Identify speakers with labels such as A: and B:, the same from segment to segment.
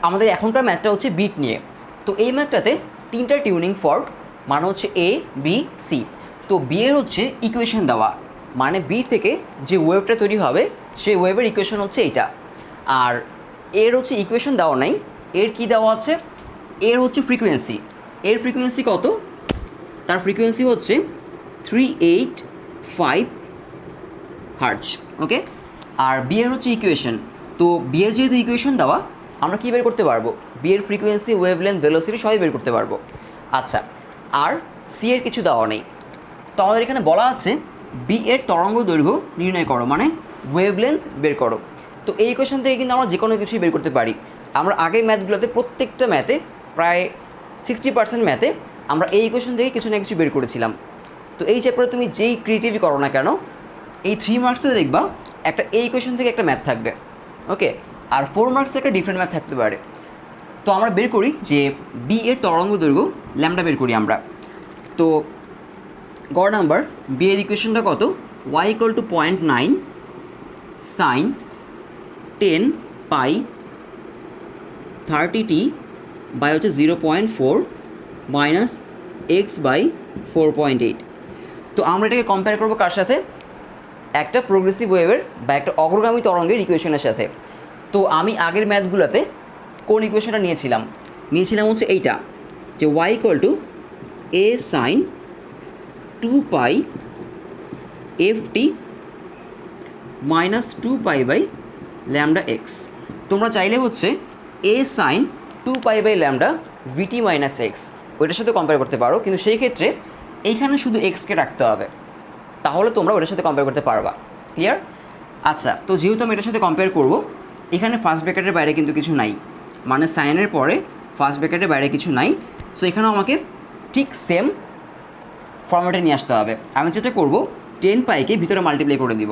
A: আমাদের এখনকার ম্যাথটা হচ্ছে বিট নিয়ে। তো এই ম্যাথটাতে তিনটা টিউনিং ফর্ক, মানে হচ্ছে এ বি সি। তো বি এর হচ্ছে ইকুয়েশন দেওয়া, মানে বি থেকে যে ওয়েভটা তৈরি হবে সেই ওয়েভের ইকুয়েশন হচ্ছে এইটা। আর এর হচ্ছে ইকুয়েশন দেওয়া নাই, এর কি দেওয়া আছে, এর হচ্ছে ফ্রিকোয়েন্সি। এর ফ্রিকোয়েন্সি কত? তার ফ্রিকোয়েন্সি হচ্ছে 385 হার্টজ। ওকে, আর বি এর হচ্ছে ইকুয়েশন। তো বি এর যেহেতু ইকুয়েশন দেওয়া, আমরা কী বের করতে পারবো? বি এর ফ্রিকোয়েন্সি, ওয়েভলেন্থ, ভেলোসিটি সবই বের করতে পারবো। আচ্ছা, আর সি এর কিছু দেওয়া নেই। তো আমাদের এখানে বলা আছে বি এর তরঙ্গ দৈর্ঘ্য নির্ণয় করো, মানে ওয়েভলেন্থ বের করো। তো এই ইকুয়েশন থেকে কিন্তু আমরা যে কোনো কিছুই বের করতে পারি। আমরা আগের ম্যাথগুলোতে প্রত্যেকটা ম্যাথে প্রায় 60% ম্যাথে আমরা এই ইকুয়েশন থেকে কিছু না কিছু বের করেছিলাম। তো এই চ্যাপ্টারে তুমি যেই ক্রিয়েটিভই করো না কেন, এই 3 মার্কসে দেখবা একটা এই ইকুয়েশন থেকে একটা ম্যাথ থাকবে। ওকে, আর 4 মার্কসে একটা ডিফারেন্ট ম্যাথ থাকতে পারে। তো আমরা বের করি যে বি এর তরঙ্গ দৈর্ঘ্য ল্যামডা বের করি আমরা। তো গড় নাম্বার বি এর ইকুয়েশনটা কত? y = 0.9 sin 10 pi 30t by হচ্ছে 0.4 মাইনাস x বাই 4.8। তো আমরা এটাকে কম্পেয়ার করবো কার সাথে? একটা প্রোগ্রেসিভ ওয়েভের বা একটা অগ্রগামী তরঙ্গের ইকুয়েশনের সাথে। তো আমি আগের ম্যাথগুলোতে কোন ইকুয়েশনটা নিয়েছিলাম হচ্ছে এইটা, যে y = a sin 2 pi ft minus 2 pi by lambda x. তোমরা চাইলে হচ্ছে a sin 2 pi by lambda vt minus x ওইটার সাথে কম্পেয়ার করতে পারো, কিন্তু সেই ক্ষেত্রে এইখানে শুধু এক্সকে রাখতে হবে, তাহলে তোমরা ওটার সাথে কম্পেয়ার করতে পারবা। ক্লিয়ার? আচ্ছা, তো যেহেতু আমি এটার সাথে কম্পেয়ার করব, এখানে ফার্স্ট ব্র্যাকেটের বাইরে কিন্তু কিছু নাই, মানে সাইনের পরে ফার্স্ট ব্র্যাকেটের বাইরে কিছু নাই। সো এখানেও আমাকে ঠিক সেম ফর্মেটে নিয়ে আসতে হবে। আমি যেটা করব, 10 পাইকে ভিতরে মাল্টিপ্লাই করে দিব,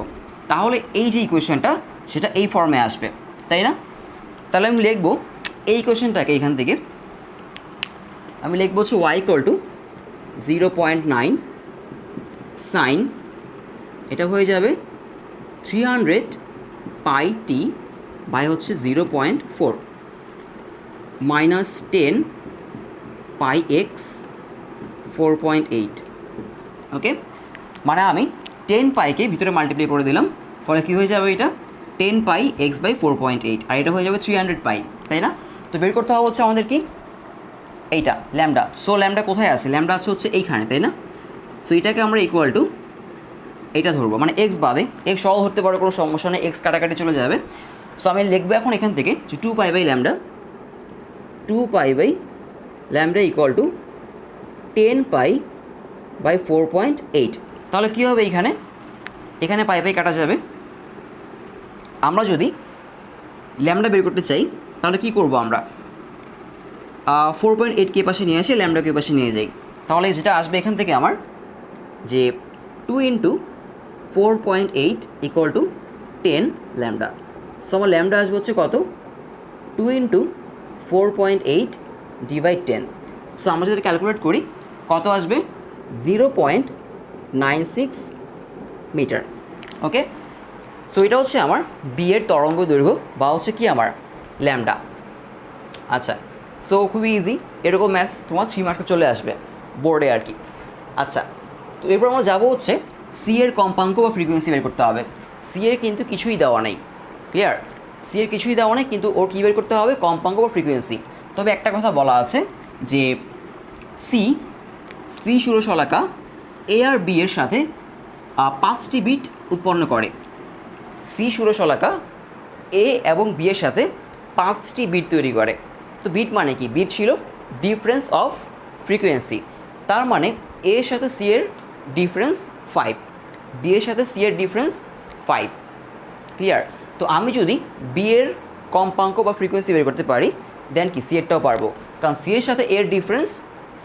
A: তাহলে এই যে ইকুয়েশনটা সেটা এই ফর্মে আসবে, তাই না? তাহলে আমি লিখব এই ইকুয়েশনটাকে, এখান থেকে আমি লিখব হচ্ছে y = 0.9 সাইন, এটা হয়ে যাবে 300 পাই টি বাই হচ্ছে 0.4 মাইনাস 10 পাই এক্স 4.8। ওকে, মানে আমি 10 পাইকে ভিতরে মাল্টিপ্লাই করে দিলাম, ফলে কী হয়ে যাবে? এটা 10 পাই এক্স বাই 4.8, আর এটা হয়ে যাবে 300 পাই, তাই না? তো বের করতে হবে হচ্ছে আমাদের কি এইটা ল্যামডা। সো ল্যামডা কোথায় আছে? ল্যামডা আছে হচ্ছে এইখানে, তাই না? সো এটাকে আমরা ইকুয়াল টু এইটা ধরবো, মানে এক্স বাদে, এক্স সহ ধরতে পারো, কোনো সমস্যা নেই, এক্স কাটাকাটি চলে যাবে। সো আমি লিখবো এখন এখান থেকে যে 2 pi by lambda, 2 pi by lambda equal to 10 pi by 4.8। তাহলে কী হবে? এখানে পাই কাটা যাবে। আমরা যদি ল্যামডা বের করতে চাই তাহলে কি করব? আমরা 4.8কে পাশে নিয়ে এসে ল্যামডাকে পাশে নিয়ে যাই, তাহলে যেটা আসবে এখান থেকে আমার, যে 2 × 4.8 = 10 ল্যামডা। সো আমার ল্যামডা আসবে হচ্ছে কত? 2 × 4.8 / 10। সো আমরা যদি ক্যালকুলেট করি কত আসবে? 0.96 মিটার। ওকে, সো এটা হচ্ছে আমার বি এর তরঙ্গ দৈর্ঘ্য, বা হচ্ছে কি আমার ল্যামডা। আচ্ছা, সো খুবই ইজি, এরকম ম্যাথস তোমার 3 মার্কে চলে আসবে বোর্ডে আর কি। আচ্ছা, তো এরপর আমরা যাবো হচ্ছে সি এর কম্পাঙ্ক বা ফ্রিকোয়েন্সি বের করতে হবে। সি এর কিন্তু কিছুই দেওয়া নেই, ক্লিয়ার? সি এর কিছুই দেওয়া নেই, কিন্তু ওর কী বের করতে হবে? কম্পাঙ্ক বা ফ্রিকোয়েন্সি। তবে একটা কথা বলা আছে যে সি ষোড়শলাকা এ আর বি এর সাথে 5টি বিট উৎপন্ন করে। সি ষোড়শলাকা এ এবং বি এর সাথে 5টি বিট তৈরি করে। তো বিট মানে কি? বিট ছিল ডিফারেন্স অফ ফ্রিকোয়েন্সি, তার মানে এ এর সাথে সি এর ডিফারেন্স 5, বি এর সাথে সি এর ডিফারেন্স 5। ক্লিয়ার? তো আমি যদি বি এর কম্পাঙ্ক বা ফ্রিকোয়েন্সি বের করতে পারি, দেন কি সি এরটাও পারবো, কারণ সি এর সাথে এর ডিফারেন্স,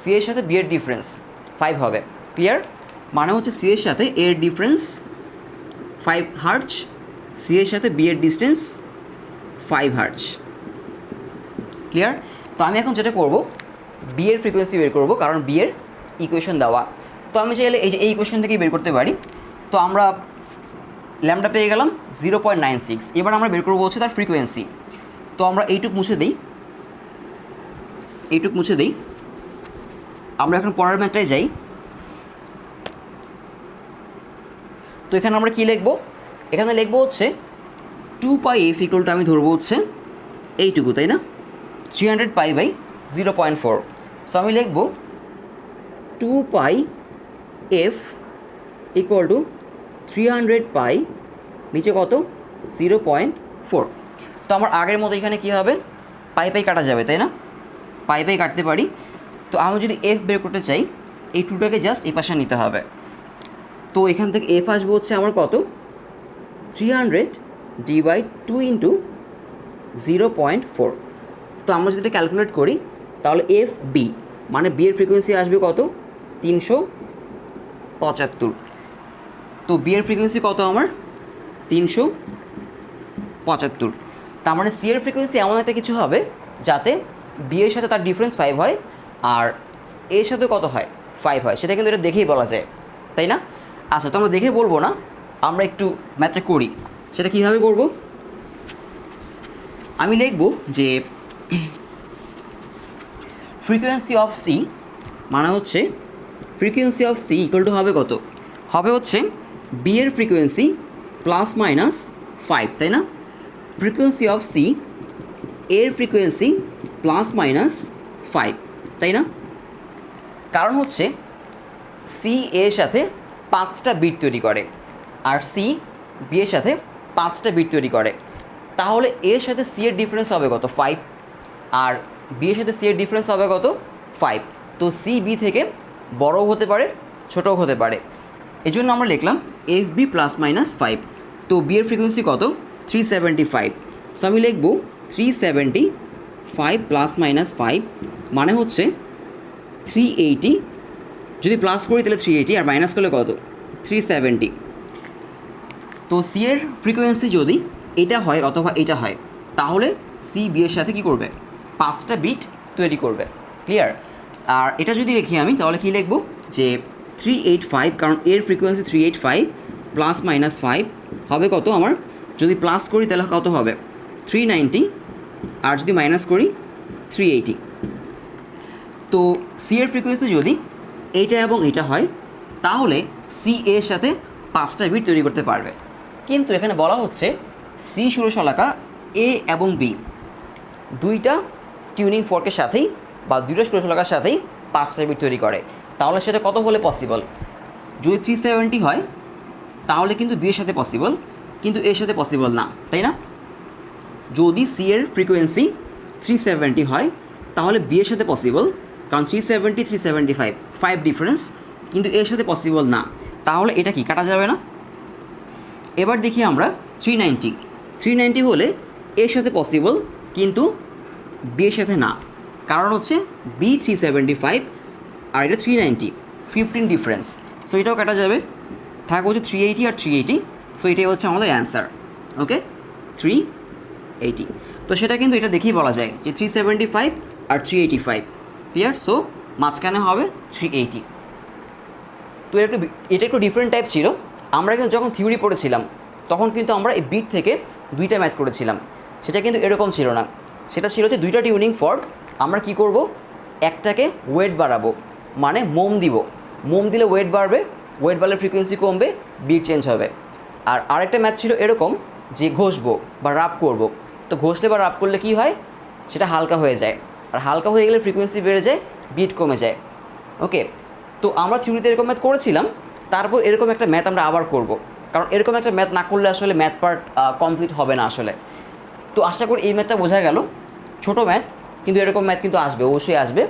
A: সি এর সাথে বি এর ডিফারেন্স 5 হবে। ক্লিয়ার? মানে হচ্ছে সি এর সাথে এর ডিফারেন্স 5 হার্টজ, সি এর সাথে বি এর ডিস্টেন্স 5 হার্টজ। ক্লিয়ার? তো আমি এখন যেটা করব, বি এর ফ্রিকোয়েন্সি বের করব, কারণ বি এর ইকুয়েশন দেওয়া। তো আমি চাইলে এই যে এই ইকুয়েশন থেকেই বের করতে পারি। তো আমরা ল্যামডা পেয়ে গেলাম 0.96। এবার আমরা বের করবো হচ্ছে তার ফ্রিকোয়েন্সি। তো আমরা এইটুকু মুছে দিই, এইটুক মুছে দিই। আমরা এখন পরের ম্যাথটায় যাই। তো এখানে আমরা কী লিখবো? এখানে লিখবো হচ্ছে 2πf ইকুয়াল টু আমি ধরবো হচ্ছে এইটুকু, তাই না? 300π/0.4। সো আমি লিখবো 2πf ইকুয়াল টু 300π নিচে কত 0.4। তো আমার আগের মতো এখানে কী হবে, পাই কাটা যাবে, তাই না? পাই কাটতে পারি। তো আমি যদি এফ বের করতে চাই, এই টুটাকে জাস্ট এই পাশে নিতে হবে। তো এখান থেকে এফ আসবে হচ্ছে আমার কত 300/2 ইন্টু 0.4। তো আমরা যদি এটা ক্যালকুলেট করি তাহলে এফ বি মানে বি এর ফ্রিকোয়েন্সি আসবে কত 375। তো বি এর ফ্রিকোয়েন্সি কত আমার 375। তার মানে সি এর ফ্রিকোয়েন্সি এমন একটা কিছু হবে যাতে বি এর সাথে তার ডিফারেন্স 5 হয় আর এর সাথে কত হয় 5 হয়। সেটা কিন্তু এটা দেখেই বলা যায়, তাই না? আচ্ছা, তো আমরা দেখে বলবো না, আমরা একটু ম্যাথটা করি। সেটা কীভাবে করব? আমি লিখব যে ফ্রিকোয়েন্সি অফ সি মানে হচ্ছে frequency of C equal to হবে কত, হবে হচ্ছে বি এর ফ্রিকোয়েন্সি +-5, তাই না? ফ্রিকোয়েন্সি অফ সি এর ফ্রিকোয়েন্সি +-5, তাই না? কারণ হচ্ছে সি এর সাথে 5টা বিট তৈরি করে আর সি বি এর সাথে 5টা বিট তৈরি করে। তাহলে এর সাথে সি এর ডিফারেন্স হবে কত 5 আর বি এর সাথে সি এর ডিফারেন্স হবে কত 5। তো সি বি থেকে বড়ও হতে পারে ছোটও হতে পারে। এই জন্য আমরা লিখলাম এফ বি +-5। তো বি এর ফ্রিকোয়েন্সি কত 375। সো আমি লিখব 375 +-5 মানে হচ্ছে 380। যদি প্লাস করি তাহলে 380 আর মাইনাস করলে কত 370। তো সি এর ফ্রিকোয়েন্সি যদি এটা হয় অথবা এটা হয় তাহলে সি বি এর সাথে কী করবে 5টা বিট তৈরি করবে। ক্লিয়ার? আর এটা যদি লিখি আমি তাহলে কী লিখব যে 385, কারণ এর ফ্রিকোয়েন্সি 385 +-5 হবে কত আমার, যদি প্লাস করি তাহলে কত হবে 390 আর যদি মাইনাস করি 380। তো সি এর ফ্রিকোয়েন্সি যদি এইটা এবং এটা হয় তাহলে সি এর সাথে 5টা বিট তৈরি করতে পারবে। কিন্তু এখানে বলা হচ্ছে সি ষোড়শলাকা এ এবং বি দুইটা টিউনিং ফর্কের সাথেই বা দুইটা ষোড়শলাকার সাথেই 5টা বিট তৈরি করে। তাহলে সেটা কত হলে পসিবল? যদি 370 হয় তাহলে কিন্তু বি এর সাথে পসিবল, কিন্তু এর সাথে পসিবল না, তাই না? যদি সি এর ফ্রিকোয়েন্সি 370 হয় তাহলে বি এর সাথে পসিবল, কারণ 370 375 5 ডিফারেন্স, কিন্তু এর সাথে পসিবল না। তাহলে এটা কি কাটা যাবে না? এবার দেখি আমরা 390 হলে এর সাথে পসিবল কিন্তু বি এর সাথে না, কারণ হচ্ছে বি 375 আর এটা 390 15 ডিফারেন্স। সো এটাও কাটা যাবে, থাকবে হচ্ছে 380 আর 380। সো এটাই হচ্ছে আমাদের অ্যান্সার। ওকে, 380। তো সেটা কিন্তু এটা দেখেই বলা যায় যে 375 আর 385। ক্লিয়ার? সো মাঝখানে হবে 380। তো এটা একটু ডিফারেন্ট টাইপ ছিল। আমরা কিন্তু যখন থিওরি পড়েছিলাম তখন কিন্তু আমরা এই বিট থেকে দুইটা ম্যাথ করেছিলাম। সেটা কিন্তু এরকম ছিল না, সেটা ছিল যে দুইটা টিউনিং ফর্ক, আমরা কি করব একটাকে ওয়েট বাড়াবো মানে মোম দিব, মোম দিলে ওয়েট বাড়বে, ওয়েট বাড়লে ফ্রিকোয়েন্সি কমবে, বিট চেঞ্জ হবে। আর আরেকটা ম্যাথ ছিল এরকম যে ঘষবো বা রাব করব। তো ঘষলে বা রাব করলে কি হয়, সেটা হালকা হয়ে যায়, আর হালকা হয়ে গেলে ফ্রিকোয়েন্সি বেড়ে যায়, বিট কমে যায়। ওকে, তো আমরা থিওরিতে এরকম ম্যাথ করেছিলাম, তারপর এরকম একটা ম্যাথ আমরা আবার করব, কারণ এরকম একটা ম্যাথ না করলে আসলে ম্যাথ পার্ট কমপ্লিট হবে না আসলে। তো আশা করি এই ম্যাথটা বোঝা গেল। ছোটো ম্যাথ, কিন্তু এরকম ম্যাথ কিন্তু আসবে, অবশ্যই আসবে।